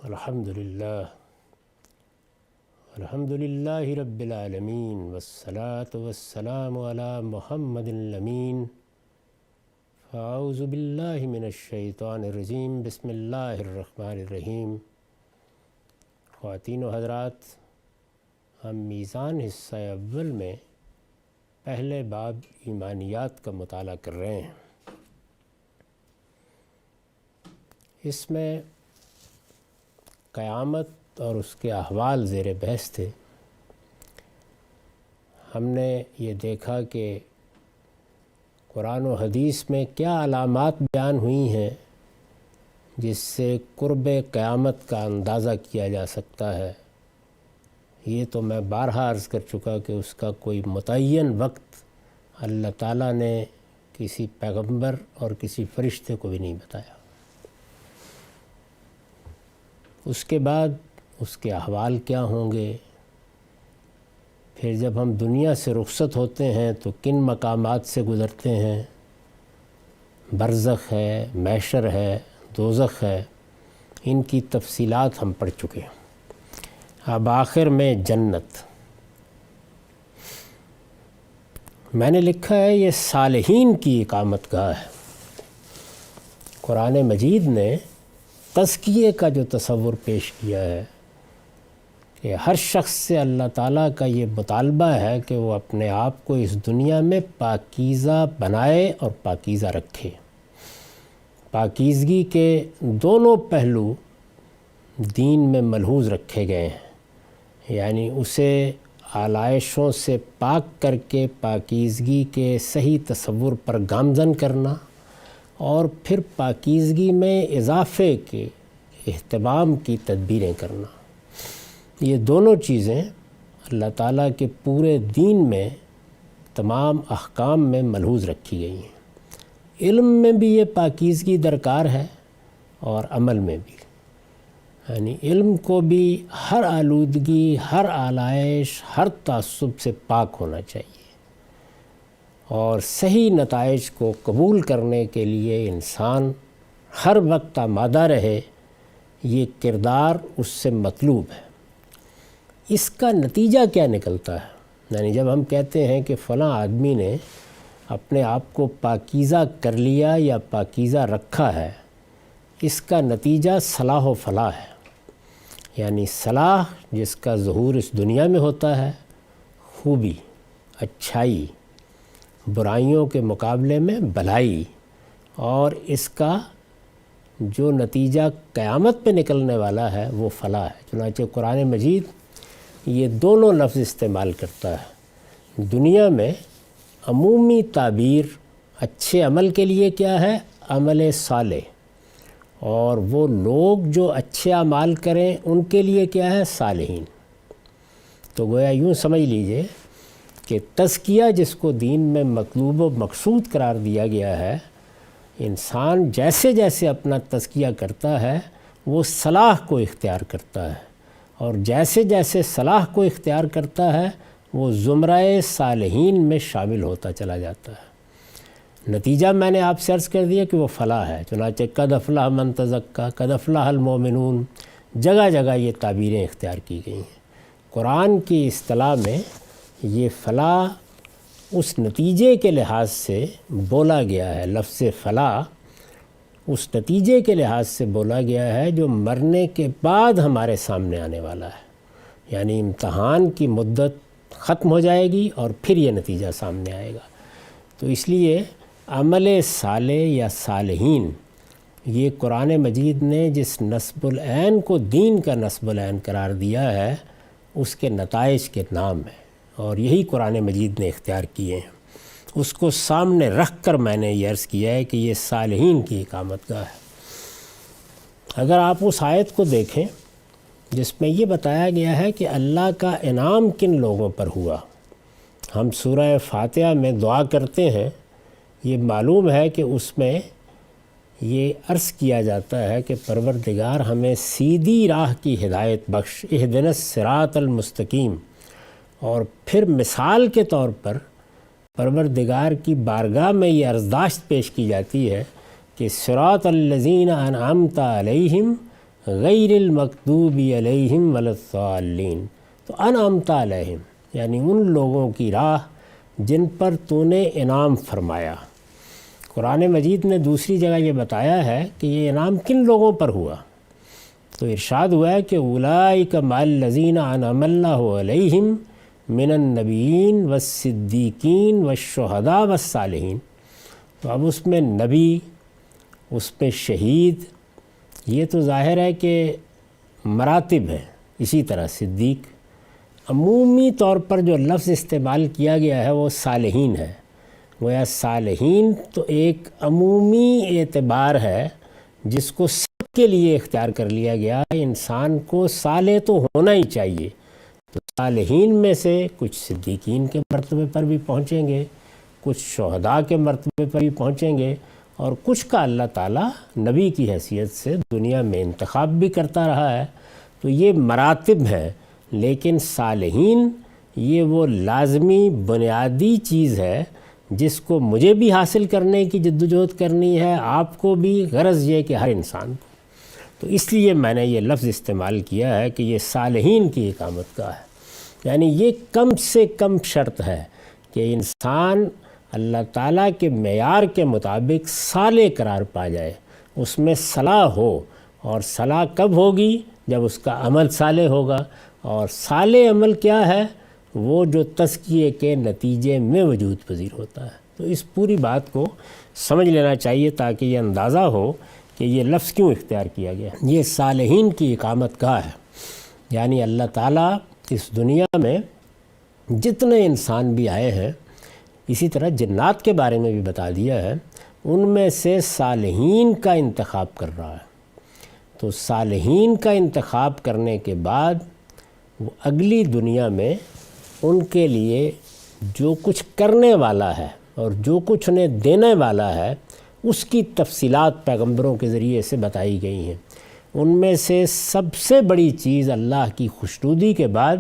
الحمد للہ رب العالمین والصلاة والسلام علی محمد الامین فاعوذ باللہ من الشیطان الرجیم بسم اللہ الرحمن الرحیم۔ خواتین و حضرات، ہم میزان حصہ اول میں پہلے باب ایمانیات کا مطالعہ کر رہے ہیں۔ اس میں قیامت اور اس کے احوال زیر بحث تھے۔ ہم نے یہ دیکھا کہ قرآن و حدیث میں کیا علامات بیان ہوئی ہیں جس سے قرب قیامت کا اندازہ کیا جا سکتا ہے۔ یہ تو میں بارہا عرض کر چکا کہ اس کا کوئی متعین وقت اللہ تعالیٰ نے کسی پیغمبر اور کسی فرشتے کو بھی نہیں بتایا۔ اس کے بعد اس کے احوال کیا ہوں گے، پھر جب ہم دنیا سے رخصت ہوتے ہیں تو کن مقامات سے گزرتے ہیں، برزخ ہے، محشر ہے، دوزخ ہے، ان کی تفصیلات ہم پڑھ چکے ہیں۔ اب آخر میں جنت، میں نے لکھا ہے یہ صالحین کی اقامت گاہ ہے۔ قرآن مجید نے تزکیے کا جو تصور پیش کیا ہے کہ ہر شخص سے اللہ تعالیٰ کا یہ مطالبہ ہے کہ وہ اپنے آپ کو اس دنیا میں پاکیزہ بنائے اور پاکیزہ رکھے۔ پاکیزگی کے دونوں پہلو دین میں ملحوظ رکھے گئے ہیں، یعنی اسے آلائشوں سے پاک کر کے پاکیزگی کے صحیح تصور پر گامزن کرنا، اور پھر پاکیزگی میں اضافے کے اہتمام کی تدبیریں کرنا۔ یہ دونوں چیزیں اللہ تعالیٰ کے پورے دین میں تمام احکام میں ملحوظ رکھی گئی ہیں۔ علم میں بھی یہ پاکیزگی درکار ہے اور عمل میں بھی، یعنی علم کو بھی ہر آلودگی، ہر آلائش، ہر تعصب سے پاک ہونا چاہیے، اور صحیح نتائج کو قبول کرنے کے لیے انسان ہر وقت آمادہ رہے، یہ کردار اس سے مطلوب ہے۔ اس کا نتیجہ کیا نکلتا ہے؟ یعنی جب ہم کہتے ہیں کہ فلاں آدمی نے اپنے آپ کو پاکیزہ کر لیا یا پاکیزہ رکھا ہے، اس کا نتیجہ صلاح و فلاح ہے۔ یعنی صلاح جس کا ظہور اس دنیا میں ہوتا ہے، خوبی، اچھائی، برائیوں کے مقابلے میں بھلائی، اور اس کا جو نتیجہ قیامت پہ نکلنے والا ہے وہ فلاح ہے۔ چنانچہ قرآن مجید یہ دونوں لفظ استعمال کرتا ہے۔ دنیا میں عمومی تعبیر اچھے عمل کے لیے کیا ہے؟ عمل صالح، اور وہ لوگ جو اچھے اعمال کریں ان کے لیے کیا ہے؟ صالحین۔ تو گویا یوں سمجھ لیجئے کہ تزکیہ جس کو دین میں مطلوب و مقصود قرار دیا گیا ہے، انسان جیسے جیسے اپنا تزکیہ کرتا ہے وہ صلاح کو اختیار کرتا ہے، اور جیسے جیسے صلاح کو اختیار کرتا ہے وہ زمرہ صالحین میں شامل ہوتا چلا جاتا ہے۔ نتیجہ میں نے آپ سے عرض کر دیا کہ وہ فلاح ہے۔ چنانچہ قد افلح من تزکیٰ، قد افلح المؤمنون، جگہ جگہ یہ تعبیریں اختیار کی گئی ہیں۔ قرآن کی اصطلاح میں یہ فلاح اس نتیجے کے لحاظ سے بولا گیا ہے، لفظ فلاح اس نتیجے کے لحاظ سے بولا گیا ہے جو مرنے کے بعد ہمارے سامنے آنے والا ہے، یعنی امتحان کی مدت ختم ہو جائے گی اور پھر یہ نتیجہ سامنے آئے گا۔ تو اس لیے عمل صالح یا صالحین، یہ قرآن مجید نے جس نصب العین کو دین کا نصب العین قرار دیا ہے اس کے نتائج کے نام ہے، اور یہی قرآن مجید نے اختیار کیے ہیں۔ اس کو سامنے رکھ کر میں نے یہ عرض کیا ہے کہ یہ صالحین کی اقامت گاہ ہے۔ اگر آپ اس آیت کو دیکھیں جس میں یہ بتایا گیا ہے کہ اللہ کا انعام کن لوگوں پر ہوا، ہم سورہ فاتحہ میں دعا کرتے ہیں، یہ معلوم ہے کہ اس میں یہ عرض کیا جاتا ہے کہ پروردگار ہمیں سیدھی راہ کی ہدایت بخش، اہدنا الصراط المستقیم، اور پھر مثال کے طور پر پروردگار کی بارگاہ میں یہ عرضداشت پیش کی جاتی ہے کہ صراط الذین انعمت علیہم غیر المغضوب علیہم ولا الضالین، تو انعمت علیہم یعنی ان لوگوں کی راہ جن پر تو نے انعام فرمایا۔ قرآن مجید نے دوسری جگہ یہ بتایا ہے کہ یہ انعام کن لوگوں پر ہوا، تو ارشاد ہوا ہے کہ اولئک مع الذین انعم اللہ علیہم من النبیین والصدیقین والشہداء والصالحین۔ تو اب اس میں نبی، اس میں شہید، یہ تو ظاہر ہے کہ مراتب ہیں، اسی طرح صدیق۔ عمومی طور پر جو لفظ استعمال کیا گیا ہے وہ صالحین ہے، گویا صالحین تو ایک عمومی اعتبار ہے جس کو سب کے لیے اختیار کر لیا گیا۔ انسان کو صالح تو ہونا ہی چاہیے، تو صالحین میں سے کچھ صدیقین کے مرتبے پر بھی پہنچیں گے، کچھ شہداء کے مرتبے پر بھی پہنچیں گے، اور کچھ کا اللہ تعالیٰ نبی کی حیثیت سے دنیا میں انتخاب بھی کرتا رہا ہے۔ تو یہ مراتب ہیں، لیکن صالحین یہ وہ لازمی بنیادی چیز ہے جس کو مجھے بھی حاصل کرنے کی جدوجہد کرنی ہے، آپ کو بھی، غرض یہ کہ ہر انسان کو۔ تو اس لیے میں نے یہ لفظ استعمال کیا ہے کہ یہ صالحین کی اقامت گاہ ہے، یعنی یہ کم سے کم شرط ہے کہ انسان اللہ تعالیٰ کے معیار کے مطابق صالح قرار پا جائے، اس میں صلاح ہو، اور صلاح کب ہوگی؟ جب اس کا عمل صالح ہوگا، اور صالح عمل کیا ہے؟ وہ جو تزکیے کے نتیجے میں وجود پذیر ہوتا ہے۔ تو اس پوری بات کو سمجھ لینا چاہیے تاکہ یہ اندازہ ہو کہ یہ لفظ کیوں اختیار کیا گیا۔ یہ صالحین کی اقامت گاہ ہے، یعنی اللہ تعالیٰ اس دنیا میں جتنے انسان بھی آئے ہیں، اسی طرح جنات کے بارے میں بھی بتا دیا ہے، ان میں سے صالحین کا انتخاب کر رہا ہے۔ تو صالحین کا انتخاب کرنے کے بعد وہ اگلی دنیا میں ان کے لیے جو کچھ کرنے والا ہے اور جو کچھ انہیں دینے والا ہے، اس کی تفصیلات پیغمبروں کے ذریعے سے بتائی گئی ہیں۔ ان میں سے سب سے بڑی چیز اللہ کی خوشنودی کے بعد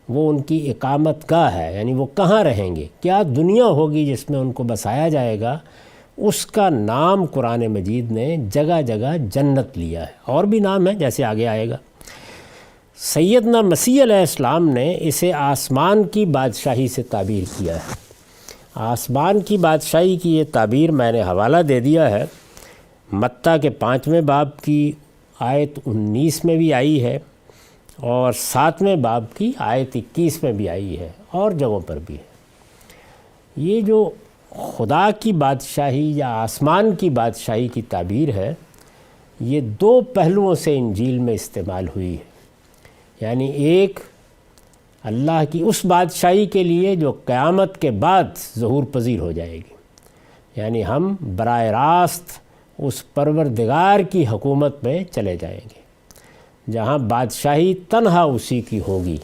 وہ ان کی اقامت گاہ ہے، یعنی وہ کہاں رہیں گے، کیا دنیا ہوگی جس میں ان کو بسایا جائے گا۔ اس کا نام قرآن مجید نے جگہ جگہ جنت لیا ہے، اور بھی نام ہے جیسے آگے آئے گا۔ سیدنا مسیح علیہ السلام نے اسے آسمان کی بادشاہی سے تعبیر کیا ہے۔ آسمان کی بادشاہی کی یہ تعبیر میں نے حوالہ دے دیا ہے، متی کے 5ویں باب کی آیت 19 میں بھی آئی ہے، اور 7ویں باب کی آیت 21 میں بھی آئی ہے، اور جگہوں پر بھی ہے۔ یہ جو خدا کی بادشاہی یا آسمان کی بادشاہی کی تعبیر ہے، یہ دو پہلوؤں سے انجیل میں استعمال ہوئی ہے، یعنی ایک اللہ کی اس بادشاہی کے لیے جو قیامت کے بعد ظہور پذیر ہو جائے گی، یعنی ہم براہ راست اس پروردگار کی حکومت میں چلے جائیں گے جہاں بادشاہی تنہا اسی کی ہوگی،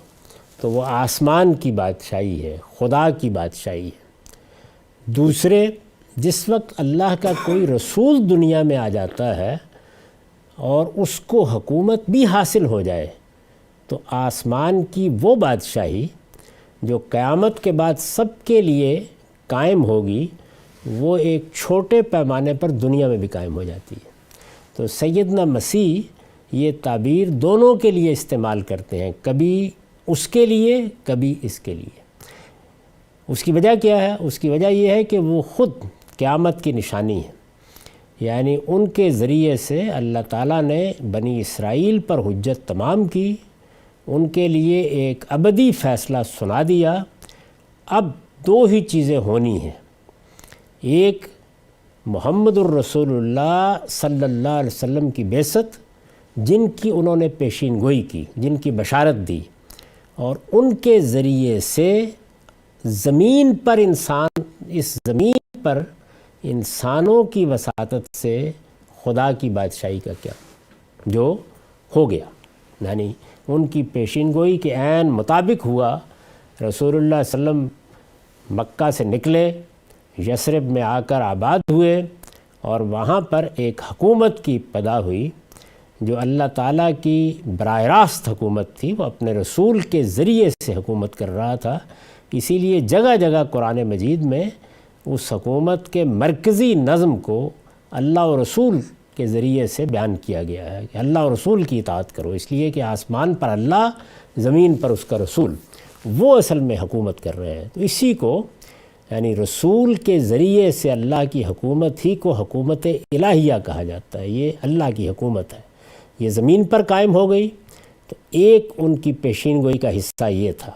تو وہ آسمان کی بادشاہی ہے، خدا کی بادشاہی ہے۔ دوسرے، جس وقت اللہ کا کوئی رسول دنیا میں آ جاتا ہے اور اس کو حکومت بھی حاصل ہو جائے، تو آسمان کی وہ بادشاہی جو قیامت کے بعد سب کے لیے قائم ہوگی، وہ ایک چھوٹے پیمانے پر دنیا میں بھی قائم ہو جاتی ہے۔ تو سیدنا مسیح یہ تعبیر دونوں کے لیے استعمال کرتے ہیں، کبھی اس کے لیے، کبھی اس کے لیے۔ اس کی وجہ کیا ہے؟ اس کی وجہ یہ ہے کہ وہ خود قیامت کی نشانی ہے، یعنی ان کے ذریعے سے اللہ تعالیٰ نے بنی اسرائیل پر حجت تمام کی، ان کے لیے ایک ابدی فیصلہ سنا دیا۔ اب دو ہی چیزیں ہونی ہیں، ایک محمد الرسول اللہ صلی اللہ علیہ وسلم کی بعثت، جن کی انہوں نے پیشین گوئی کی، جن کی بشارت دی، اور ان کے ذریعے سے زمین پر اس زمین پر انسانوں کی وساطت سے خدا کی بادشاہی کا کیا جو ہو گیا، یعنی ان کی پیشین گوئی کے عین مطابق ہوا۔ رسول اللہ صلی اللہ علیہ وسلم مکہ سے نکلے، یثرب میں آ کر آباد ہوئے، اور وہاں پر ایک حکومت کی ابتدا ہوئی جو اللہ تعالیٰ کی براہ راست حکومت تھی، وہ اپنے رسول کے ذریعے سے حکومت کر رہا تھا۔ اسی لیے جگہ جگہ قرآن مجید میں اس حکومت کے مرکزی نظم کو اللہ و رسول کے ذریعے سے بیان کیا گیا ہے کہ اللہ اور رسول کی اطاعت کرو، اس لیے کہ آسمان پر اللہ، زمین پر اس کا رسول، وہ اصل میں حکومت کر رہے ہیں۔ تو اسی کو یعنی رسول کے ذریعے سے اللہ کی حکومت ہی کو حکومت الہیہ کہا جاتا ہے۔ یہ اللہ کی حکومت ہے، یہ زمین پر قائم ہو گئی۔ تو ایک ان کی پیشین گوئی کا حصہ یہ تھا۔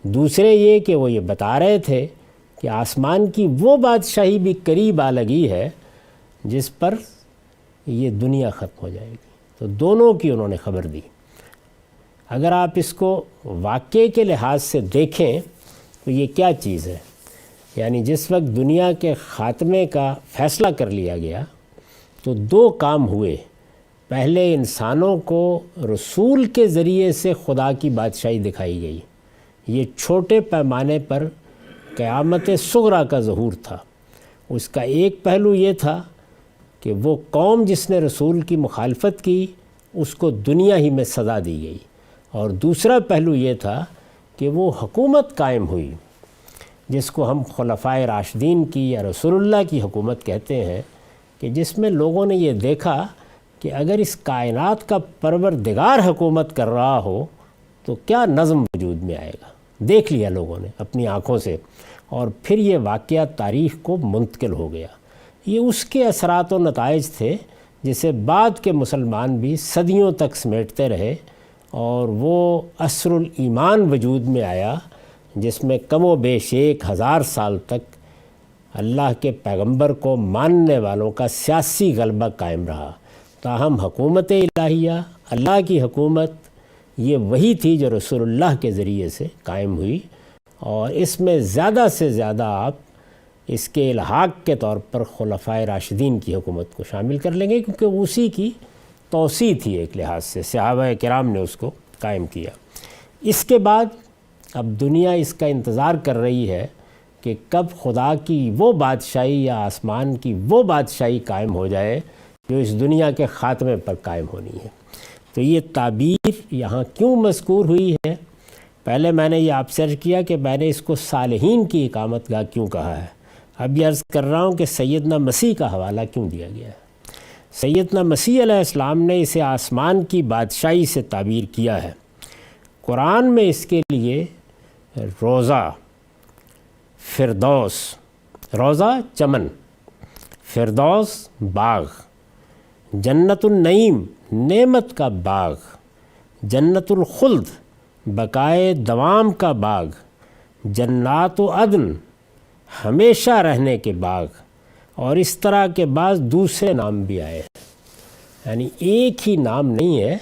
دوسرے یہ کہ وہ یہ بتا رہے تھے کہ آسمان کی وہ بادشاہی بھی قریب آ لگی ہے جس پر یہ دنیا ختم ہو جائے گی۔ تو دونوں کی انہوں نے خبر دی۔ اگر آپ اس کو واقعے کے لحاظ سے دیکھیں تو یہ کیا چیز ہے؟ یعنی جس وقت دنیا کے خاتمے کا فیصلہ کر لیا گیا تو دو کام ہوئے۔ پہلے انسانوں کو رسول کے ذریعے سے خدا کی بادشاہی دکھائی گئی۔ یہ چھوٹے پیمانے پر قیامت صغریٰ کا ظہور تھا۔ اس کا ایک پہلو یہ تھا کہ وہ قوم جس نے رسول کی مخالفت کی اس کو دنیا ہی میں سزا دی گئی، اور دوسرا پہلو یہ تھا کہ وہ حکومت قائم ہوئی جس کو ہم خلفائے راشدین کی یا رسول اللہ کی حکومت کہتے ہیں، کہ جس میں لوگوں نے یہ دیکھا کہ اگر اس کائنات کا پروردگار حکومت کر رہا ہو تو کیا نظم وجود میں آئے گا۔ دیکھ لیا لوگوں نے اپنی آنکھوں سے، اور پھر یہ واقعہ تاریخ کو منتقل ہو گیا۔ یہ اس کے اثرات و نتائج تھے جسے بعد کے مسلمان بھی صدیوں تک سمیٹتے رہے، اور وہ عصر الایمان وجود میں آیا جس میں کم و بیش 1000 سال تک اللہ کے پیغمبر کو ماننے والوں کا سیاسی غلبہ قائم رہا۔ تاہم حکومت الہیہ، اللہ کی حکومت، یہ وہی تھی جو رسول اللہ کے ذریعے سے قائم ہوئی، اور اس میں زیادہ سے زیادہ آپ اس کے الحاق کے طور پر خلفائے راشدین کی حکومت کو شامل کر لیں گے، کیونکہ اسی کی توسیع تھی ایک لحاظ سے، صحابہ کرام نے اس کو قائم کیا۔ اس کے بعد اب دنیا اس کا انتظار کر رہی ہے کہ کب خدا کی وہ بادشاہی یا آسمان کی وہ بادشاہی قائم ہو جائے جو اس دنیا کے خاتمے پر قائم ہونی ہے۔ تو یہ تعبیر یہاں کیوں مذکور ہوئی ہے؟ پہلے میں نے یہ آپ سے عرض کیا کہ میں نے اس کو صالحین کی اقامت گاہ کیوں کہا ہے۔ اب یہ عرض کر رہا ہوں کہ سیدنا مسیح کا حوالہ کیوں دیا گیا ہے۔ سیدنا مسیح علیہ السلام نے اسے آسمان کی بادشاہی سے تعبیر کیا ہے۔ قرآن میں اس کے لیے روضہ، فردوس، روضہ چمن، فردوس باغ، جنت النعیم نعمت کا باغ، جنت الخلد بقائے دوام کا باغ، جنات و عدن ہمیشہ رہنے کے باغ، اور اس طرح کے بعض دوسرے نام بھی آئے ہیں۔ یعنی ایک ہی نام نہیں ہے،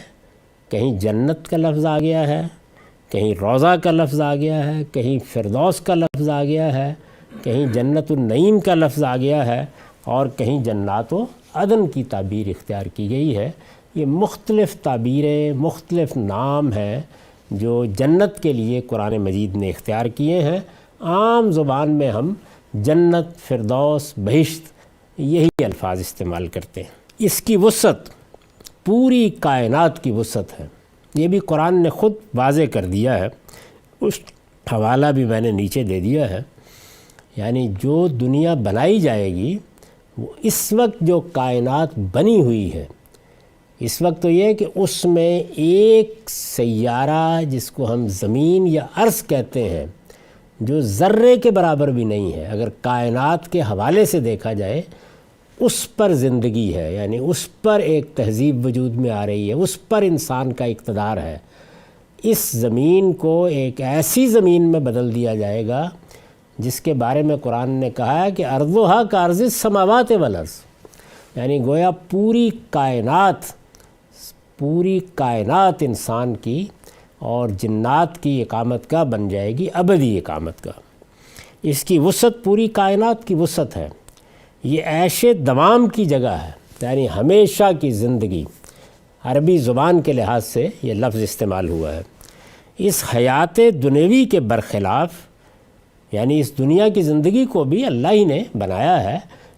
کہیں جنت کا لفظ آ گیا ہے، کہیں روضہ کا لفظ آ گیا ہے، کہیں فردوس کا لفظ آ گیا ہے، کہیں جنت النعیم کا لفظ آ گیا ہے، اور کہیں جنات و عدن کی تعبیر اختیار کی گئی ہے۔ یہ مختلف تعبیریں، مختلف نام ہیں جو جنت کے لیے قرآن مجید نے اختیار کیے ہیں۔ عام زبان میں ہم جنت، فردوس، بہشت یہی الفاظ استعمال کرتے ہیں۔ اس کی وسعت پوری کائنات کی وسعت ہے، یہ بھی قرآن نے خود واضح کر دیا ہے۔ اس حوالہ بھی میں نے نیچے دے دیا ہے۔ یعنی جو دنیا بنائی جائے گی وہ اس وقت جو کائنات بنی ہوئی ہے، اس وقت تو یہ ہے کہ اس میں ایک سیارہ جس کو ہم زمین یا عرض کہتے ہیں جو ذرے کے برابر بھی نہیں ہے، اگر کائنات کے حوالے سے دیکھا جائے اس پر زندگی ہے، یعنی اس پر ایک تہذیب وجود میں آ رہی ہے، اس پر انسان کا اقتدار ہے۔ اس زمین کو ایک ایسی زمین میں بدل دیا جائے گا جس کے بارے میں قرآن نے کہا ہے کہ ارضھا کارض السماوات والارض، یعنی گویا پوری کائنات انسان کی اور جنات کی اقامت گاہ بن جائے گی، ابدی اقامت گاہ۔ اس کی وسعت پوری کائنات کی وسعت ہے۔ یہ عیش دوام کی جگہ ہے، یعنی ہمیشہ کی زندگی۔ عربی زبان کے لحاظ سے یہ لفظ استعمال ہوا ہے۔ اس حیات دنیوی کے برخلاف، یعنی اس دنیا کی زندگی کو بھی اللہ ہی نے بنایا ہے،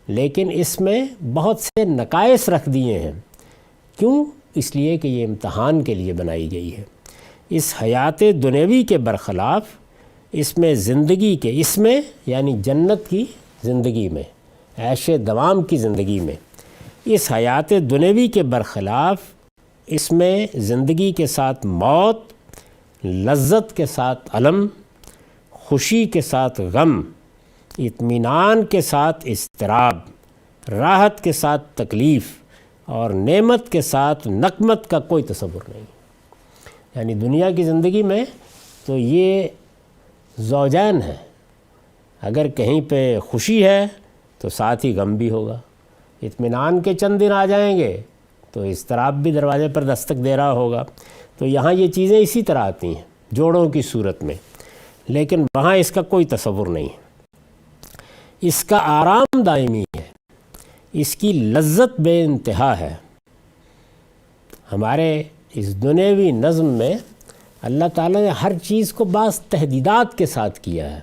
لیکن اس میں بہت سے نقائص رکھ دیے ہیں۔ کیوں؟ اس لیے کہ یہ امتحان کے لیے بنائی گئی ہے۔ اس حیات دنیوی کے برخلاف اس میں زندگی کے، اس میں یعنی جنت کی زندگی میں، عیش دوام کی زندگی میں اس حیات دنیوی کے برخلاف اس میں زندگی کے ساتھ موت، لذت کے ساتھ الم، خوشی کے ساتھ غم، اطمینان کے ساتھ اضطراب، راحت کے ساتھ تکلیف اور نعمت کے ساتھ نقمت کا کوئی تصور نہیں۔ یعنی دنیا کی زندگی میں تو یہ زوجین ہے، اگر کہیں پہ خوشی ہے تو ساتھ ہی غم بھی ہوگا، اطمینان کے چند دن آ جائیں گے تو اضطراب بھی دروازے پر دستک دے رہا ہوگا۔ تو یہاں یہ چیزیں اسی طرح آتی ہیں جوڑوں کی صورت میں، لیکن وہاں اس کا کوئی تصور نہیں ہے۔ اس کا آرام دائمی ہے، اس کی لذت بے انتہا ہے۔ ہمارے اس دنیوی نظم میں اللہ تعالیٰ نے ہر چیز کو بعض تحدیدات کے ساتھ کیا ہے،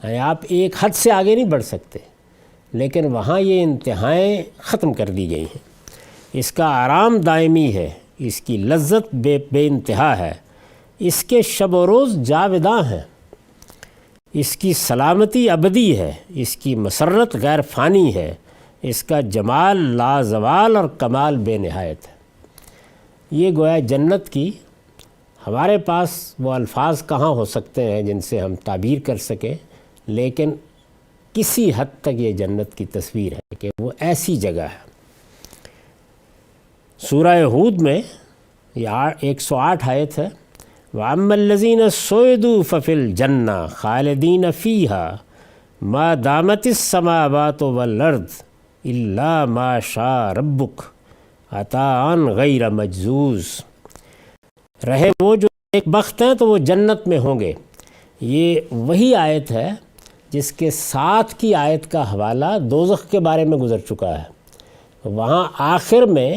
یعنی آپ ایک حد سے آگے نہیں بڑھ سکتے، لیکن وہاں یہ انتہائیں ختم کر دی گئی ہیں۔ اس کا آرام دائمی ہے، اس کی لذت بے انتہا ہے، اس کے شب و روز جاوداں ہیں، اس کی سلامتی ابدی ہے، اس کی مسرت غیر فانی ہے، اس کا جمال لازوال اور کمال بے نہایت ہے۔ یہ گویا جنت کی ہمارے پاس وہ الفاظ کہاں ہو سکتے ہیں جن سے ہم تعبیر کر سکیں، لیکن کسی حد تک یہ جنت کی تصویر ہے کہ وہ ایسی جگہ ہے۔ سورہ ہود میں یہ 108 آیت ہے، وَأَمَّا الَّذِينَ سُعِدُوا فَفِي الْجَنَّةِ خَالِدِينَ فِيهَا مَا دَامَتِ السَّمَاوَاتُ وَالْأَرْضُ إِلَّا مَا شَاءَ رَبُّكَ عَطَاءً غَيْرَ مَجْزُوزٍ۔ رہے وہ جو ایک بخت ہیں تو وہ جنت میں ہوں گے۔ یہ وہی آیت ہے جس کے ساتھ کی آیت کا حوالہ دوزخ کے بارے میں گزر چکا ہے۔ وہاں آخر میں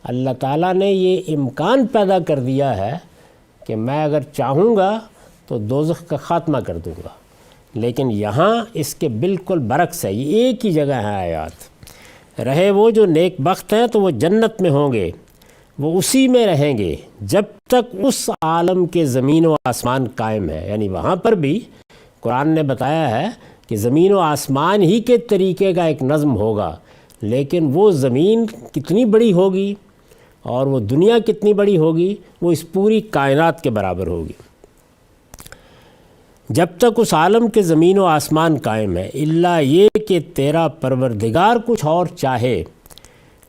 اللہ تعالیٰ نے یہ امکان پیدا کر دیا ہے کہ میں اگر چاہوں گا تو دوزخ کا خاتمہ کر دوں گا، لیکن یہاں اس کے بالکل برعکس ہے، یہ ایک ہی جگہ ہے آیات۔ رہے وہ جو نیک بخت ہیں تو وہ جنت میں ہوں گے، وہ اسی میں رہیں گے جب تک اس عالم کے زمین و آسمان قائم ہے۔ یعنی وہاں پر بھی قرآن نے بتایا ہے کہ زمین و آسمان ہی کے طریقے کا ایک نظم ہوگا، لیکن وہ زمین کتنی بڑی ہوگی اور وہ دنیا کتنی بڑی ہوگی، وہ اس پوری کائنات کے برابر ہوگی۔ جب تک اس عالم کے زمین و آسمان قائم ہے، الا یہ کہ تیرا پروردگار کچھ اور چاہے،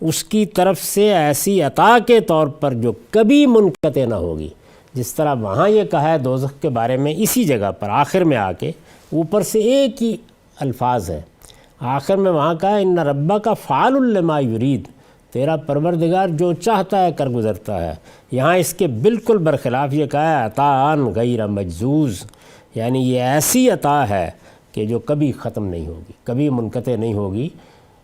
اس کی طرف سے ایسی عطا کے طور پر جو کبھی منقطع نہ ہوگی۔ جس طرح وہاں یہ کہا ہے دوزخ کے بارے میں، اسی جگہ پر آخر میں آ کے اوپر سے ایک ہی الفاظ ہے، آخر میں وہاں کہا ہے ان ربک فعال لما یرید، تیرا پروردگار جو چاہتا ہے کر گزرتا ہے۔ یہاں اس کے بالکل برخلاف یہ کہا ہے عطاء غیر مجزوز، یعنی یہ ایسی عطا ہے کہ جو کبھی ختم نہیں ہوگی، کبھی منقطع نہیں ہوگی۔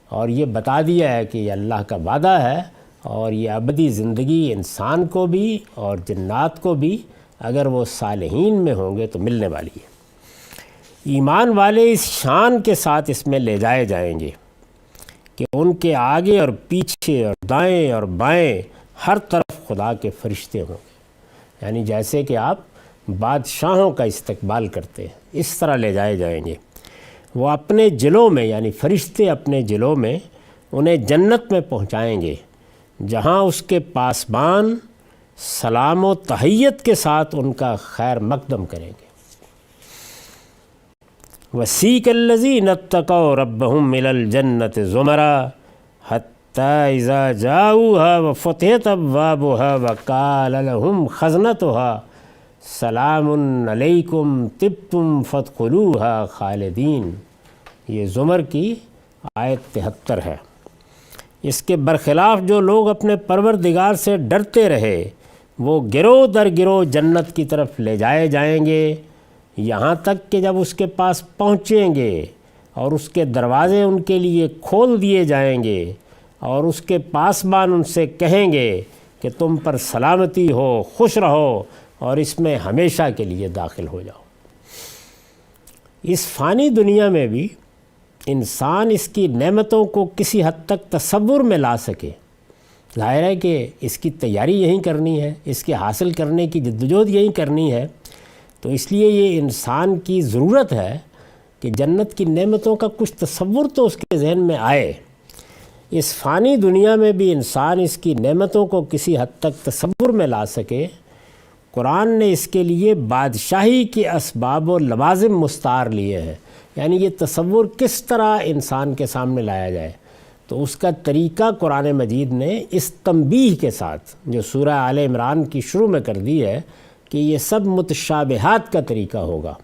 اور یہ بتا دیا ہے کہ یہ اللہ کا وعدہ ہے، اور یہ ابدی زندگی انسان کو بھی اور جنات کو بھی اگر وہ صالحین میں ہوں گے تو ملنے والی ہے۔ ایمان والے اس شان کے ساتھ اس میں لے جائے جائیں گے کہ ان کے آگے اور پیچھے اور دائیں اور بائیں ہر طرف خدا کے فرشتے ہوں گے، یعنی جیسے کہ آپ بادشاہوں کا استقبال کرتے ہیں اس طرح لے جائے جائیں گے۔ وہ اپنے جلوں میں، یعنی فرشتے اپنے جلوں میں انہیں جنت میں پہنچائیں گے، جہاں اس کے پاسبان سلام و تحیت کے ساتھ ان کا خیر مقدم کریں گے۔ وَسِیقَ الَّذِینَ اتَّقَوْا رَبَّهُمْ إِلَى الْجَنَّةِ زُمَرًا حَتَّىٰ إِذَا جَاءُوهَا وَفُتِحَتْ أَبْوَابُهَا وَقَالَ لَهُمْ خَزْنَتُهَا سَلَامٌ عَلَيْكُمْ طِبْتُمْ فَادْخُلُوهَا خَالِدِينَ۔ یہ زمر کی آیت 73 ہے۔ اس کے برخلاف جو لوگ اپنے پروردگار سے ڈرتے رہے وہ گروہ در گروہ جنت کی طرف لے جائے جائیں گے، یہاں تک کہ جب اس کے پاس پہنچیں گے اور اس کے دروازے ان کے لیے کھول دیے جائیں گے اور اس کے پاسبان ان سے کہیں گے کہ تم پر سلامتی ہو، خوش رہو اور اس میں ہمیشہ کے لیے داخل ہو جاؤ۔ اس فانی دنیا میں بھی انسان اس کی نعمتوں کو کسی حد تک تصور میں لا سکے، ظاہر ہے کہ اس کی تیاری یہیں کرنی ہے، اس کے حاصل کرنے کی جدوجہد یہیں کرنی ہے، تو اس لیے یہ انسان کی ضرورت ہے کہ جنت کی نعمتوں کا کچھ تصور تو اس کے ذہن میں آئے۔ اس فانی دنیا میں بھی انسان اس کی نعمتوں کو کسی حد تک تصور میں لا سکے، قرآن نے اس کے لیے بادشاہی کے اسباب و لوازم مستعار لیے ہیں، یعنی یہ تصور کس طرح انسان کے سامنے لایا جائے، تو اس کا طریقہ قرآن مجید نے اس تنبیہ کے ساتھ جو سورہ آل عمران کی شروع میں کر دی ہے کہ یہ سب متشابہات کا طریقہ ہوگا،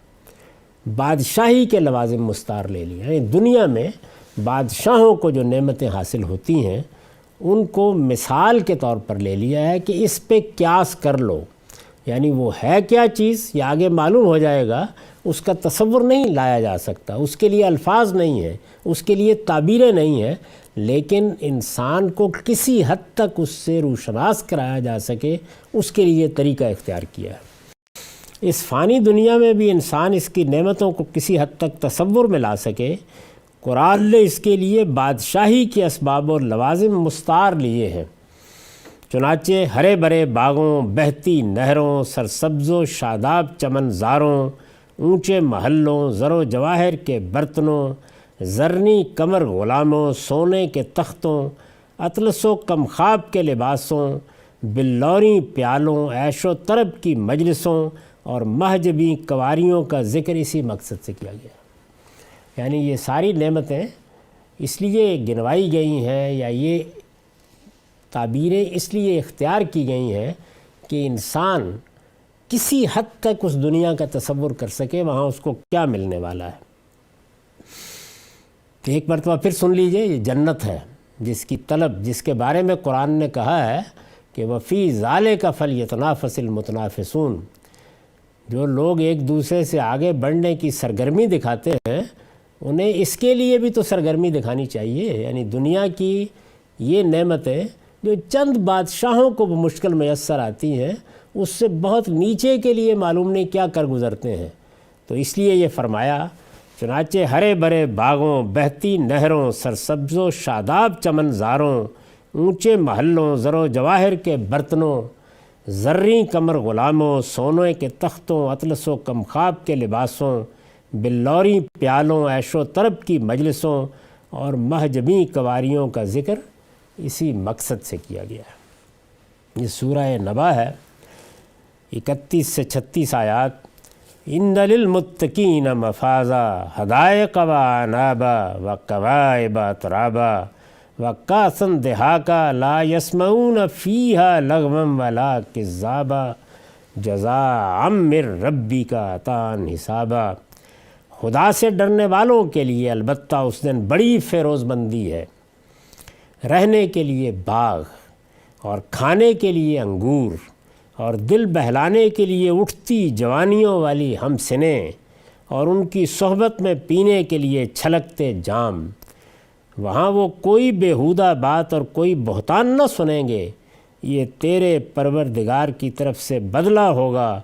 بادشاہی کے لوازم مستعار لے لیے، یعنی دنیا میں بادشاہوں کو جو نعمتیں حاصل ہوتی ہیں ان کو مثال کے طور پر لے لیا ہے کہ اس پہ قیاس کر لو، یعنی وہ ہے کیا چیز یہ آگے معلوم ہو جائے گا، اس کا تصور نہیں لایا جا سکتا، اس کے لیے الفاظ نہیں ہیں، اس کے لیے تعبیریں نہیں ہیں، لیکن انسان کو کسی حد تک اس سے روشناس کرایا جا سکے اس کے لیے طریقہ اختیار کیا ہے۔ اس فانی دنیا میں بھی انسان اس کی نعمتوں کو کسی حد تک تصور میں لا سکے، قرآن نے اس کے لیے بادشاہی کے اسباب و لوازم مستعار لیے ہیں، چنانچہ ہرے بھرے باغوں، بہتی نہروں، سرسبز و شاداب چمن زاروں، اونچے محلوں، زر و جواہر کے برتنوں، زرنی کمر غلاموں، سونے کے تختوں، اطلس و کمخاب کے لباسوں، بلوری پیالوں، عیش و طرب کی مجلسوں اور مہجبی کنواریوں کا ذکر اسی مقصد سے کیا گیا۔ یعنی یہ ساری نعمتیں اس لیے گنوائی گئی ہیں یا یہ تعبیریں اس لیے اختیار کی گئی ہیں کہ انسان کسی حد تک اس دنیا کا تصور کر سکے وہاں اس کو کیا ملنے والا ہے۔ تو ایک مرتبہ پھر سن لیجئے، یہ جنت ہے جس کی طلب، جس کے بارے میں قرآن نے کہا ہے کہ وَفِي ذَلِكَ فَلْيَتَنَافَسِ الْمُتَنَافِسُونَ، جو لوگ ایک دوسرے سے آگے بڑھنے کی سرگرمی دکھاتے ہیں انہیں اس کے لیے بھی تو سرگرمی دکھانی چاہیے، یعنی دنیا کی یہ نعمتیں جو چند بادشاہوں کو مشکل میسر آتی ہیں اس سے بہت نیچے کے لیے معلوم نہیں کیا کر گزرتے ہیں، تو اس لیے یہ فرمایا چنانچہ ہرے بھرے باغوں، بہتی نہروں، سرسبز و شاداب چمن زاروں، اونچے محلوں، زر و جواہر کے برتنوں، زریں کمر غلاموں، سونے کے تختوں، اطلس و کمخاب کے لباسوں، بلوری پیالوں، عیش و طرب کی مجلسوں اور مہجبی کنواریوں کا ذکر اسی مقصد سے کیا گیا ہے۔ یہ سورہ نبا ہے، 31 سے 36 آیات۔ ان للمتقین مفازا حدائق و عنابا وکواعب اترابا وکاسا دہاقا لا یسمعون فیہا لغوا ولا کذابا جزاء من ربک عطاء حسابا۔ خدا سے ڈرنے والوں کے لیے البتہ اس دن بڑی فیروز مندی ہے، رہنے کے لیے باغ اور کھانے کے لیے انگور اور دل بہلانے کے لیے اٹھتی جوانیوں والی ہم سنیں اور ان کی صحبت میں پینے کے لیے چھلکتے جام۔ وہاں وہ کوئی بیہودہ بات اور کوئی بہتان نہ سنیں گے، یہ تیرے پروردگار کی طرف سے بدلہ ہوگا،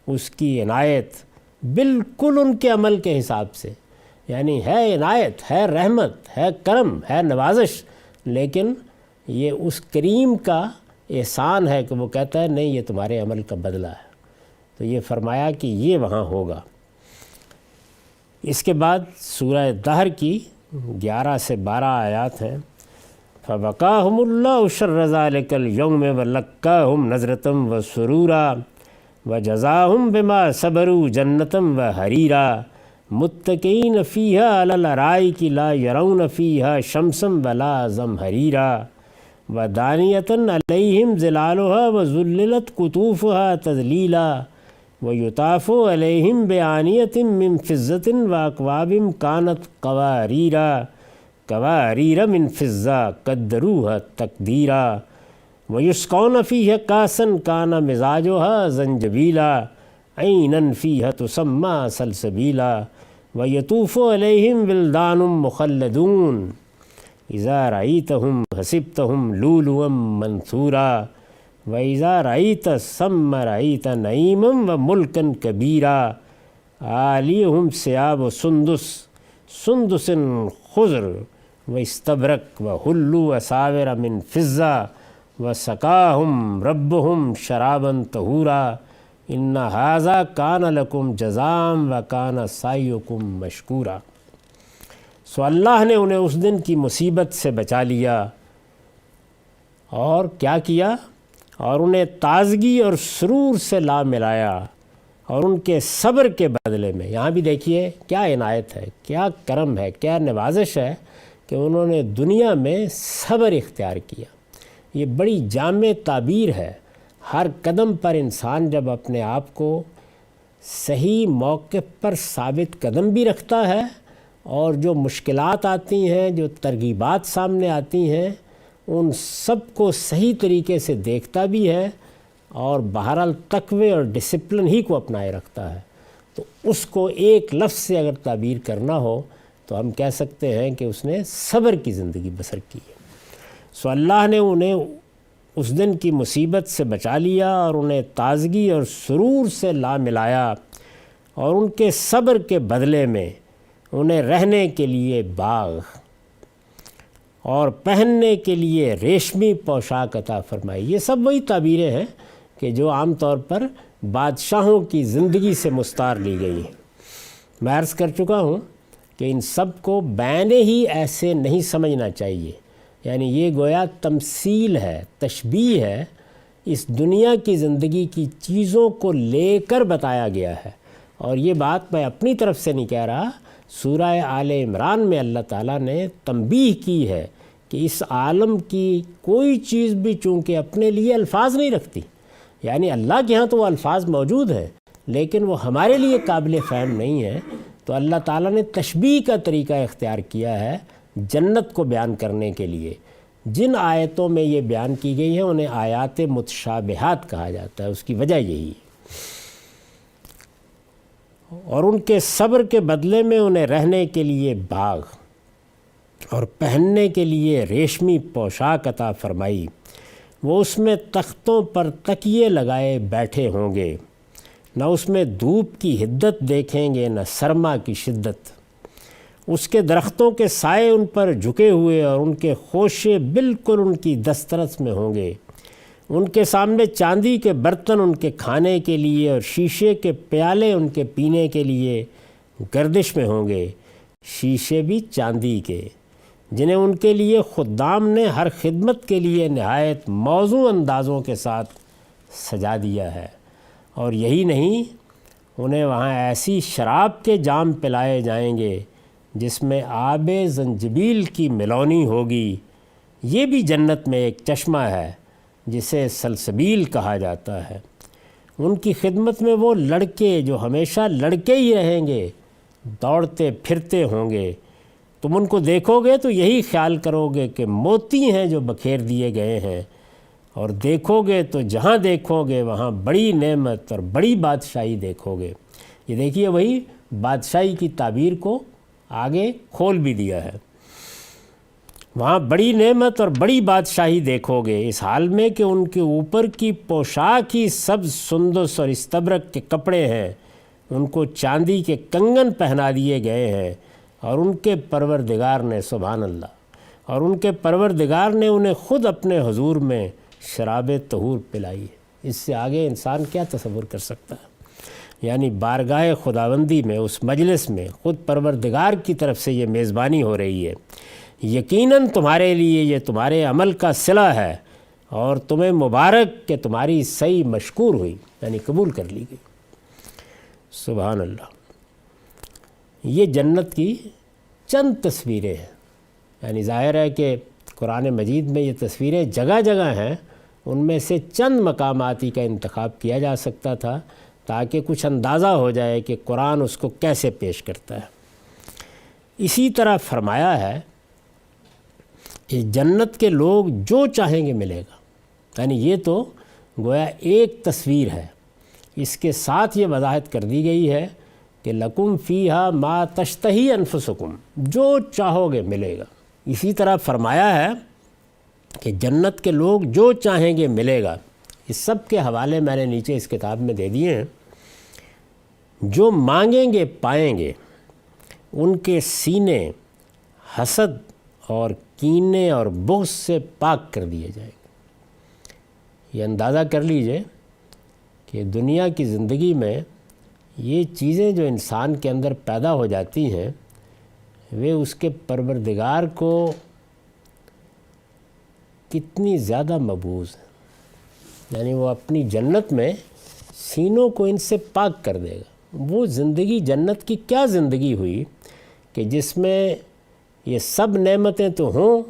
اس کی عنایت بالکل ان کے عمل کے حساب سے، یعنی ہے عنایت، ہے رحمت، ہے کرم، ہے نوازش، لیکن یہ اس کریم کا احسان ہے کہ وہ کہتا ہے نہیں یہ تمہارے عمل کا بدلہ ہے۔ تو یہ فرمایا کہ یہ وہاں ہوگا۔ اس کے بعد سورہ دہر کی 11 سے 12 آیات ہیں۔ فَوَقَاهُمُ اللَّهُ شَرَّ ذَلِكَ الْيَوْمِ وَلَقَّاهُمْ نَضْرَةً وَسُرُورًا وَجَزَاهُمْ بِمَا صَبَرُوا جَنَّةً وَحَرِيرًا مُتَّكِئِينَ فِيهَا عَلَى الْأَرَائِكِ لَا يَرَوْنَ فِيهَا شَمْسًا وَلَا زَمْهَرِيرًا وَدَانِيَةً عَلَيْهِمْ ظِلَالُهَا وَذُلِّلَتْ قُطُوفُهَا تَذْلِيلًا وَيُطَافُ عَلَيْهِمْ بِآنِيَةٍ مِّن فِضَّةٍ وَأَكْوَابٍ كَانَتْ قَوَارِيرَ مِن فِضَّةٍ قَدَّرُوهَا تَقْدِيرًا وَيُسْقَوْنَ فِيهَا كَأْسًا كَانَ مِزَاجُهَا زَنجَبِيلًا عَيْنًا فِيهَا تُسَمَّىٰ سَلْسَبِيلًا وَيَطُوفُ عَلَيْهِمْ وِلْدَانٌ مُّخَلَّدُونَ اِذَا رَأَيْتَهُمْ حَسِبْتَهُمْ لُؤْلُؤًا مَّنثُورًا وَإِذَا رَأَيْتَ ثَمَّ رَأَيْتَ نَعِيمًا وَمُلْكًا كَبِيرًا عَالِيُهُمْ ثِيَابُ سُندُسٍ خُضْرٍ وَإِسْتَبْرَقٍ وَحُلُّوا أَسَاوِرَ مِن فِضَّةٍ وَسَقَاهُمْ رَبُّهُمْ شَرَابًا طَهُورًا إِنَّ هَٰذَا كَانَ لَكُمْ جَزَاءً وَكَانَ سَعْيُكُمْ مَشْكُورًا۔ سو اللہ نے انہیں اس دن کی مصیبت سے بچا لیا اور کیا کیا، اور انہیں تازگی اور سرور سے لا ملایا، اور ان کے صبر کے بدلے میں، یہاں بھی دیکھیے کیا عنایت ہے، کیا کرم ہے، کیا نوازش ہے کہ انہوں نے دنیا میں صبر اختیار کیا۔ یہ بڑی جامع تعبیر ہے۔ ہر قدم پر انسان جب اپنے آپ کو صحیح موقف پر ثابت قدم بھی رکھتا ہے، اور جو مشکلات آتی ہیں، جو ترغیبات سامنے آتی ہیں، ان سب کو صحیح طریقے سے دیکھتا بھی ہے، اور بہرحال تقوی اور ڈسپلن ہی کو اپنائے رکھتا ہے، تو اس کو ایک لفظ سے اگر تعبیر کرنا ہو تو ہم کہہ سکتے ہیں کہ اس نے صبر کی زندگی بسر کی ہے۔ سو اللہ نے انہیں اس دن کی مصیبت سے بچا لیا اور انہیں تازگی اور سرور سے لا ملایا، اور ان کے صبر کے بدلے میں انہیں رہنے کے لیے باغ اور پہننے کے لیے ریشمی پوشاک عطا فرمائی۔ یہ سب وہی تعبیریں ہیں کہ جو عام طور پر بادشاہوں کی زندگی سے مستعار لی گئی ہیں۔ میں عرض کر چکا ہوں کہ ان سب کو بیان ہی ایسے نہیں سمجھنا چاہیے، یعنی یہ گویا تمثیل ہے، تشبیہ ہے، اس دنیا کی زندگی کی چیزوں کو لے کر بتایا گیا ہے۔ اور یہ بات میں اپنی طرف سے نہیں کہہ رہا، سورہ آل عمران میں اللہ تعالیٰ نے تنبیہ کی ہے کہ اس عالم کی کوئی چیز بھی چونکہ اپنے لیے الفاظ نہیں رکھتی، یعنی اللہ کے ہاں تو وہ الفاظ موجود ہیں لیکن وہ ہمارے لیے قابل فہم نہیں ہے، تو اللہ تعالیٰ نے تشبیہ کا طریقہ اختیار کیا ہے جنت کو بیان کرنے کے لیے۔ جن آیتوں میں یہ بیان کی گئی ہیں انہیں آیات متشابہات کہا جاتا ہے، اس کی وجہ یہی ہے۔ اور ان کے صبر کے بدلے میں انہیں رہنے کے لیے باغ اور پہننے کے لیے ریشمی پوشاک عطا فرمائی۔ وہ اس میں تختوں پر تکیے لگائے بیٹھے ہوں گے، نہ اس میں دھوپ کی حدت دیکھیں گے نہ سرما کی شدت۔ اس کے درختوں کے سائے ان پر جھکے ہوئے اور ان کے خوشے بالکل ان کی دسترس میں ہوں گے۔ ان کے سامنے چاندی کے برتن ان کے کھانے کے لیے اور شیشے کے پیالے ان کے پینے کے لیے گردش میں ہوں گے، شیشے بھی چاندی کے، جنہیں ان کے لیے خدام نے ہر خدمت کے لیے نہایت موزوں اندازوں کے ساتھ سجا دیا ہے۔ اور یہی نہیں، انہیں وہاں ایسی شراب کے جام پلائے جائیں گے جس میں آب زنجبیل کی ملونی ہوگی۔ یہ بھی جنت میں ایک چشمہ ہے جسے سلسبیل کہا جاتا ہے۔ ان کی خدمت میں وہ لڑکے جو ہمیشہ لڑکے ہی رہیں گے، دوڑتے پھرتے ہوں گے۔ تم ان کو دیکھو گے تو یہی خیال کرو گے کہ موتی ہیں جو بکھیر دیے گئے ہیں، اور دیکھو گے تو جہاں دیکھو گے وہاں بڑی نعمت اور بڑی بادشاہی دیکھو گے۔ یہ دیکھیے وہی بادشاہی کی تعبیر کو آگے کھول بھی دیا ہے۔ وہاں بڑی نعمت اور بڑی بادشاہی دیکھو گے، اس حال میں کہ ان کے اوپر کی پوشاک ہی سبز سندس اور استبرق کے کپڑے ہیں، ان کو چاندی کے کنگن پہنا دیے گئے ہیں، اور ان کے پروردگار نے، سبحان اللہ، اور ان کے پروردگار نے انہیں خود اپنے حضور میں شراب طہور پلائی ہے۔ اس سے آگے انسان کیا تصور کر سکتا ہے؟ یعنی بارگاہ خداوندی میں، اس مجلس میں خود پروردگار کی طرف سے یہ میزبانی ہو رہی ہے۔ یقیناً تمہارے لیے یہ تمہارے عمل کا صلہ ہے، اور تمہیں مبارک کہ تمہاری سعی مشکور ہوئی، یعنی قبول کر لی گئی۔ سبحان اللہ۔ یہ جنت کی چند تصویریں ہیں، یعنی ظاہر ہے کہ قرآن مجید میں یہ تصویریں جگہ جگہ ہیں، ان میں سے چند مقاماتی کا انتخاب کیا جا سکتا تھا تاکہ کچھ اندازہ ہو جائے کہ قرآن اس کو کیسے پیش کرتا ہے۔ اسی طرح فرمایا ہے کہ جنت کے لوگ جو چاہیں گے ملے گا، یعنی یہ تو گویا ایک تصویر ہے، اس کے ساتھ یہ وضاحت کر دی گئی ہے کہ لکم فیہا ما تشتہی انفسکم، جو چاہو گے ملے گا۔ اسی طرح فرمایا ہے کہ جنت کے لوگ جو چاہیں گے ملے گا۔ اس سب کے حوالے میں نے نیچے اس کتاب میں دے دیے ہیں۔ جو مانگیں گے پائیں گے، ان کے سینے حسد اور کینے اور بغض سے پاک کر دیے جائیں گے۔ یہ اندازہ کر لیجئے کہ دنیا کی زندگی میں یہ چیزیں جو انسان کے اندر پیدا ہو جاتی ہیں، وہ اس کے پروردگار کو کتنی زیادہ مبعوث ہیں، یعنی وہ اپنی جنت میں سینوں کو ان سے پاک کر دے گا۔ وہ زندگی جنت کی کیا زندگی ہوئی کہ جس میں یہ سب نعمتیں تو ہوں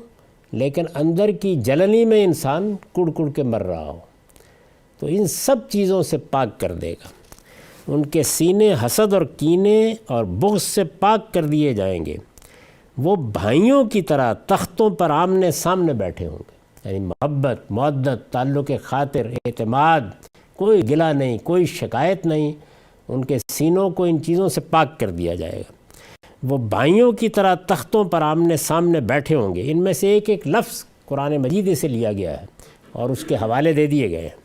لیکن اندر کی جلنی میں انسان کڑ کڑ کے مر رہا ہو، تو ان سب چیزوں سے پاک کر دے گا۔ ان کے سینے حسد اور کینے اور بغض سے پاک کر دیے جائیں گے۔ وہ بھائیوں کی طرح تختوں پر آمنے سامنے بیٹھے ہوں گے، یعنی محبت، مودت، تعلق خاطر، اعتماد، کوئی گلہ نہیں، کوئی شکایت نہیں، ان کے سینوں کو ان چیزوں سے پاک کر دیا جائے گا۔ وہ بھائیوں کی طرح تختوں پر آمنے سامنے بیٹھے ہوں گے۔ ان میں سے ایک ایک لفظ قرآن مجید سے لیا گیا ہے اور اس کے حوالے دے دیے گئے ہیں۔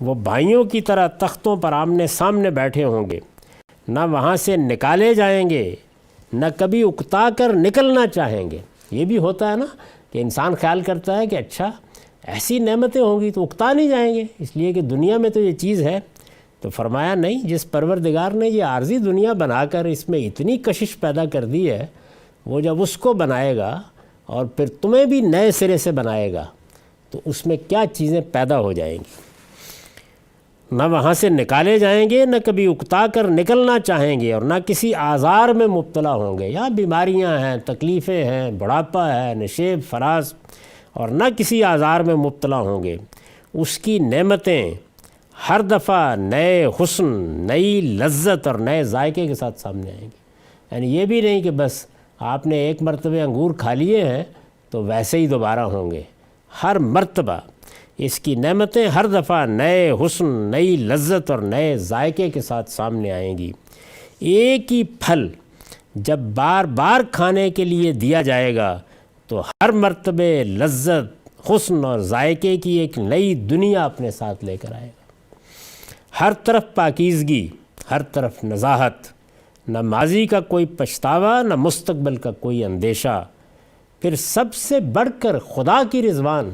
وہ بھائیوں کی طرح تختوں پر آمنے سامنے بیٹھے ہوں گے، نہ وہاں سے نکالے جائیں گے، نہ کبھی اکتا کر نکلنا چاہیں گے۔ یہ بھی ہوتا ہے نا کہ انسان خیال کرتا ہے کہ اچھا ایسی نعمتیں ہوں گی تو اکتا نہیں جائیں گے، اس لیے کہ دنیا میں تو یہ چیز ہے۔ تو فرمایا نہیں، جس پروردگار نے یہ عارضی دنیا بنا کر اس میں اتنی کشش پیدا کر دی ہے، وہ جب اس کو بنائے گا اور پھر تمہیں بھی نئے سرے سے بنائے گا تو اس میں کیا چیزیں پیدا ہو جائیں گی۔ نہ وہاں سے نکالے جائیں گے، نہ کبھی اکتا کر نکلنا چاہیں گے، اور نہ کسی آزار میں مبتلا ہوں گے۔ یہاں بیماریاں ہیں، تکلیفیں ہیں، بڑھاپا ہے، نشیب فراز، اور نہ کسی آزار میں مبتلا ہوں گے۔ اس کی نعمتیں ہر دفعہ نئے حسن، نئی لذت اور نئے ذائقے کے ساتھ سامنے آئیں گی۔ یعنی یہ بھی نہیں کہ بس آپ نے ایک مرتبہ انگور کھا لیے ہیں تو ویسے ہی دوبارہ ہوں گے۔ ہر مرتبہ اس کی نعمتیں ہر دفعہ نئے حسن، نئی لذت اور نئے ذائقے کے ساتھ سامنے آئیں گی۔ ایک ہی پھل جب بار بار کھانے کے لیے دیا جائے گا تو ہر مرتبہ لذت، حسن اور ذائقے کی ایک نئی دنیا اپنے ساتھ لے کر آئے گا۔ ہر طرف پاکیزگی، ہر طرف نزاہت، نہ ماضی کا کوئی پچھتاوا، نہ مستقبل کا کوئی اندیشہ۔ پھر سب سے بڑھ کر خدا کی رضوان،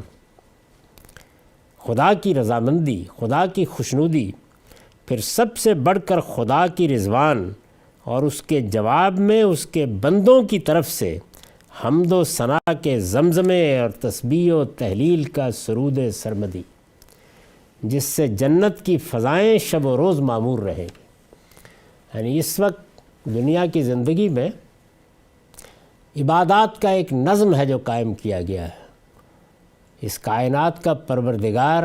خدا کی رضامندی، خدا کی خوشنودی، پھر سب سے بڑھ کر خدا کی رضوان، اور اس کے جواب میں اس کے بندوں کی طرف سے حمد و ثنا کے زمزمے اور تسبیح و تہلیل کا سرود سرمدی، جس سے جنت کی فضائیں شب و روز معمور رہیں گی۔ یعنی اس وقت دنیا کی زندگی میں عبادات کا ایک نظم ہے جو قائم کیا گیا ہے۔ اس کائنات کا پروردگار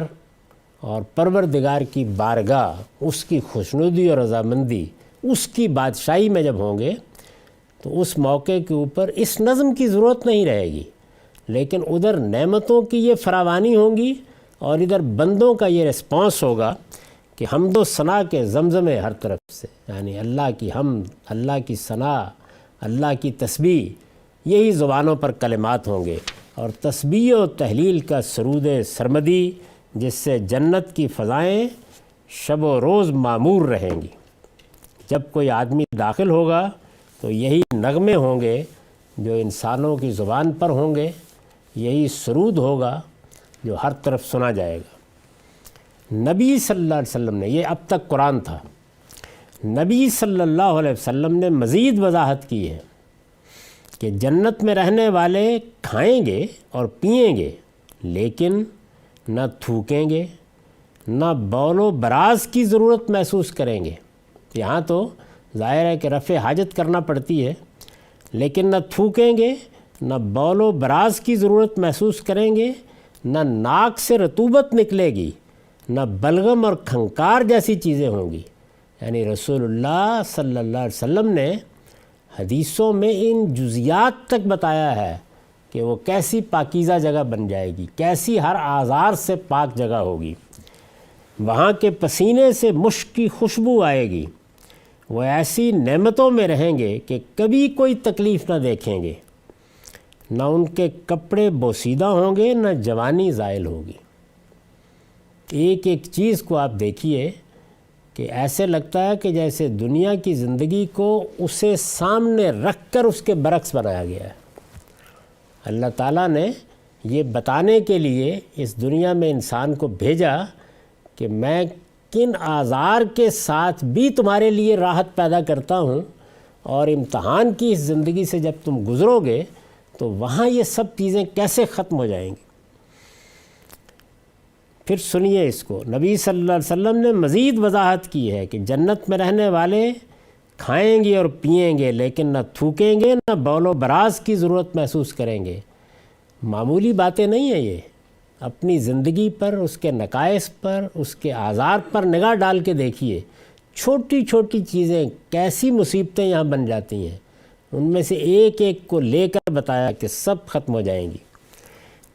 اور پروردگار کی بارگاہ، اس کی خوشنودی اور رضامندی، اس کی بادشاہی میں جب ہوں گے تو اس موقع کے اوپر اس نظم کی ضرورت نہیں رہے گی، لیکن ادھر نعمتوں کی یہ فراوانی ہوں گی اور ادھر بندوں کا یہ رسپانس ہوگا کہ حمد و ثنا کے زمزمے ہر طرف سے، یعنی اللہ کی حمد، اللہ کی ثنا، اللہ کی تسبیح، یہی زبانوں پر کلمات ہوں گے، اور تسبیح و تہلیل کا سرود سرمدی، جس سے جنت کی فضائیں شب و روز معمور رہیں گی۔ جب کوئی آدمی داخل ہوگا تو یہی نغمے ہوں گے جو انسانوں کی زبان پر ہوں گے، یہی سرود ہوگا جو ہر طرف سنا جائے گا۔ نبی صلی اللہ علیہ وسلم نے، یہ اب تک قرآن تھا، نبی صلی اللہ علیہ وسلم نے مزید وضاحت کی ہے کہ جنت میں رہنے والے کھائیں گے اور پئیں گے، لیکن نہ تھوکیں گے، نہ بول و براز کی ضرورت محسوس کریں گے۔ یہاں تو ظاہر ہے کہ رفع حاجت کرنا پڑتی ہے، لیکن نہ تھوکیں گے، نہ بول و براز کی ضرورت محسوس کریں گے، نہ ناک سے رطوبت نکلے گی، نہ بلغم اور کھنکار جیسی چیزیں ہوں گی۔ یعنی رسول اللہ صلی اللہ علیہ وسلم نے حدیثوں میں ان جزیات تک بتایا ہے کہ وہ کیسی پاکیزہ جگہ بن جائے گی، کیسی ہر آزار سے پاک جگہ ہوگی۔ وہاں کے پسینے سے مشک کی خوشبو آئے گی۔ وہ ایسی نعمتوں میں رہیں گے کہ کبھی کوئی تکلیف نہ دیکھیں گے، نہ ان کے کپڑے بوسیدہ ہوں گے، نہ جوانی زائل ہوگی۔ ایک ایک چیز کو آپ دیکھیے کہ ایسے لگتا ہے کہ جیسے دنیا کی زندگی کو اسے سامنے رکھ کر اس کے برعکس بنایا گیا ہے۔ اللہ تعالیٰ نے یہ بتانے کے لیے اس دنیا میں انسان کو بھیجا کہ میں کن آزار کے ساتھ بھی تمہارے لیے راحت پیدا کرتا ہوں، اور امتحان کی اس زندگی سے جب تم گزرو گے تو وہاں یہ سب چیزیں کیسے ختم ہو جائیں گی۔ پھر سنیے اس کو، نبی صلی اللہ علیہ وسلم نے مزید وضاحت کی ہے کہ جنت میں رہنے والے کھائیں گے اور پئیں گے لیکن نہ تھوکیں گے نہ بول و براز کی ضرورت محسوس کریں گے۔ معمولی باتیں نہیں ہیں یہ، اپنی زندگی پر، اس کے نقائص پر، اس کے آزار پر نگاہ ڈال کے دیکھیے، چھوٹی چھوٹی چیزیں کیسی مصیبتیں یہاں بن جاتی ہیں، ان میں سے ایک ایک کو لے کر بتایا کہ سب ختم ہو جائیں گی۔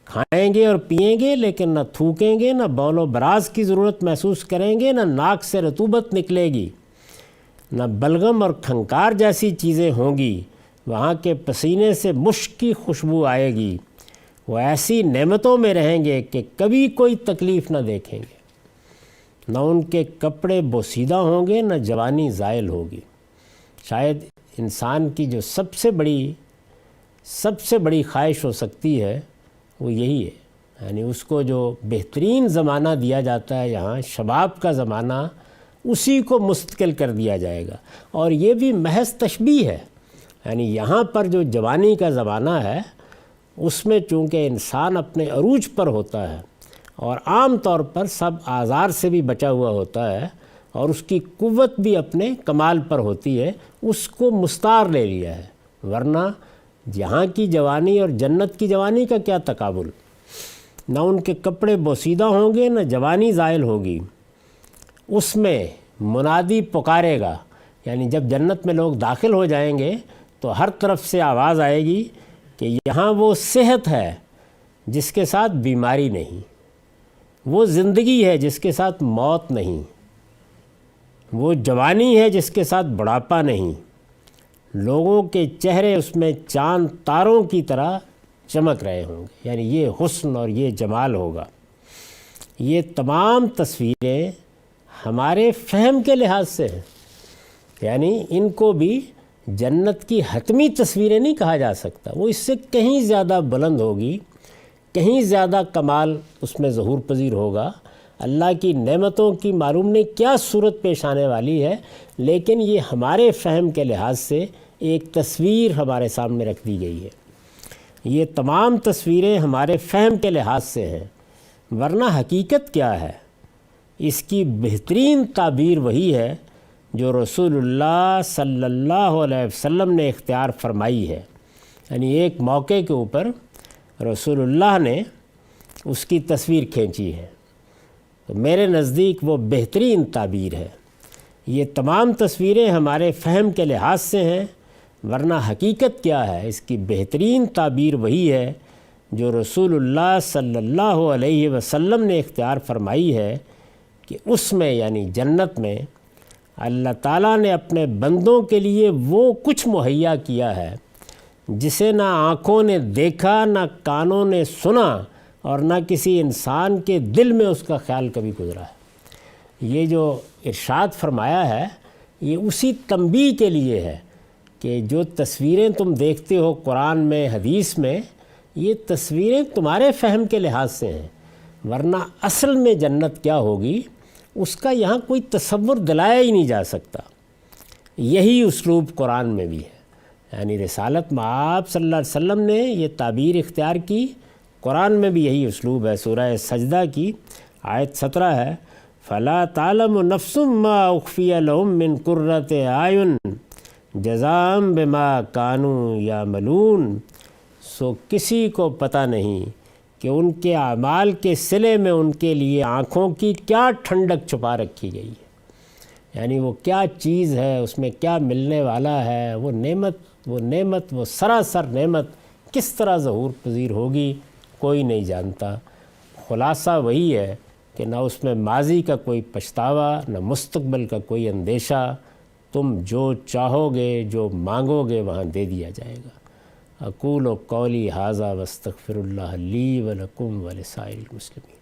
کھائیں گے اور پئیں گے لیکن نہ تھوکیں گے، نہ بول و براز کی ضرورت محسوس کریں گے، نہ ناک سے رطوبت نکلے گی، نہ بلغم اور کھنکار جیسی چیزیں ہوں گی، وہاں کے پسینے سے مشک کی خوشبو آئے گی، وہ ایسی نعمتوں میں رہیں گے کہ کبھی کوئی تکلیف نہ دیکھیں گے، نہ ان کے کپڑے بوسیدہ ہوں گے، نہ جوانی زائل ہوگی۔ شاید انسان کی جو سب سے بڑی خواہش ہو سکتی ہے وہ یہی ہے، یعنی اس کو جو بہترین زمانہ دیا جاتا ہے یہاں، شباب کا زمانہ، اسی کو مستقل کر دیا جائے گا۔ اور یہ بھی محض تشبیہ ہے، یعنی یہاں پر جو جوانی کا زمانہ ہے اس میں چونکہ انسان اپنے عروج پر ہوتا ہے اور عام طور پر سب آزار سے بھی بچا ہوا ہوتا ہے اور اس کی قوت بھی اپنے کمال پر ہوتی ہے، اس کو مستعار لے لیا ہے۔ ورنہ یہاں کی جوانی اور جنت کی جوانی کا کیا تقابل، نہ ان کے کپڑے بوسیدہ ہوں گے نہ جوانی زائل ہوگی۔ اس میں منادی پکارے گا، یعنی جب جنت میں لوگ داخل ہو جائیں گے تو ہر طرف سے آواز آئے گی کہ یہاں وہ صحت ہے جس کے ساتھ بیماری نہیں، وہ زندگی ہے جس کے ساتھ موت نہیں، وہ جوانی ہے جس کے ساتھ بڑھاپا نہیں، لوگوں کے چہرے اس میں چاند تاروں کی طرح چمک رہے ہوں گے، یعنی یہ حسن اور یہ جمال ہوگا۔ یہ تمام تصویریں ہمارے فہم کے لحاظ سے ہیں، یعنی ان کو بھی جنت کی حتمی تصویریں نہیں کہا جا سکتا، وہ اس سے کہیں زیادہ بلند ہوگی، کہیں زیادہ کمال اس میں ظہور پذیر ہوگا۔ اللہ کی نعمتوں کی معلوم نہیں کیا صورت پیش آنے والی ہے، لیکن یہ ہمارے فہم کے لحاظ سے ایک تصویر ہمارے سامنے رکھ دی گئی ہے۔ یہ تمام تصویریں ہمارے فہم کے لحاظ سے ہیں، ورنہ حقیقت کیا ہے؟ اس کی بہترین تعبیر وہی ہے جو رسول اللہ صلی اللہ علیہ وسلم نے اختیار فرمائی ہے، یعنی ایک موقع کے اوپر رسول اللہ نے اس کی تصویر کھینچی ہے، تو میرے نزدیک وہ بہترین تعبیر ہے۔ یہ تمام تصویریں ہمارے فہم کے لحاظ سے ہیں، ورنہ حقیقت کیا ہے؟ اس کی بہترین تعبیر وہی ہے جو رسول اللہ صلی اللہ علیہ وسلم نے اختیار فرمائی ہے کہ اس میں یعنی جنت میں اللہ تعالیٰ نے اپنے بندوں کے لیے وہ کچھ مہیا کیا ہے جسے نہ آنکھوں نے دیکھا، نہ کانوں نے سنا، اور نہ کسی انسان کے دل میں اس کا خیال کبھی گزرا ہے۔ یہ جو ارشاد فرمایا ہے یہ اسی تنبیہ کے لیے ہے کہ جو تصویریں تم دیکھتے ہو قرآن میں، حدیث میں، یہ تصویریں تمہارے فہم کے لحاظ سے ہیں، ورنہ اصل میں جنت کیا ہوگی اس کا یہاں کوئی تصور دلایا ہی نہیں جا سکتا۔ یہی اسلوب قرآن میں بھی ہے، یعنی رسالت مآب صلی اللہ علیہ وسلم نے یہ تعبیر اختیار کی، قرآن میں بھی یہی اسلوب ہے۔ سورہ سجدہ کی آیت 17 ہے، فَلَا تَعْلَمُ نَفْسٌ مَّا أُخْفِيَ لَهُم مِّن قُرَّةِ أَعْيُنٍ جَزَاءً بِمَا كَانُوا يَعْمَلُونَ۔ سو کسی کو پتہ نہیں کہ ان کے اعمال کے صلے میں ان کے لیے آنکھوں کی کیا ٹھنڈک چھپا رکھی گئی ہے، یعنی وہ کیا چیز ہے، اس میں کیا ملنے والا ہے، وہ نعمت وہ سراسر نعمت کس طرح ظہور پذیر ہوگی کوئی نہیں جانتا۔ خلاصہ وہی ہے کہ نہ اس میں ماضی کا کوئی پچھتاوا، نہ مستقبل کا کوئی اندیشہ، تم جو چاہو گے، جو مانگو گے وہاں دے دیا جائے گا۔ اقول قولی ھذا واستغفر اللہ لی ولکم ولسائر المسلمین۔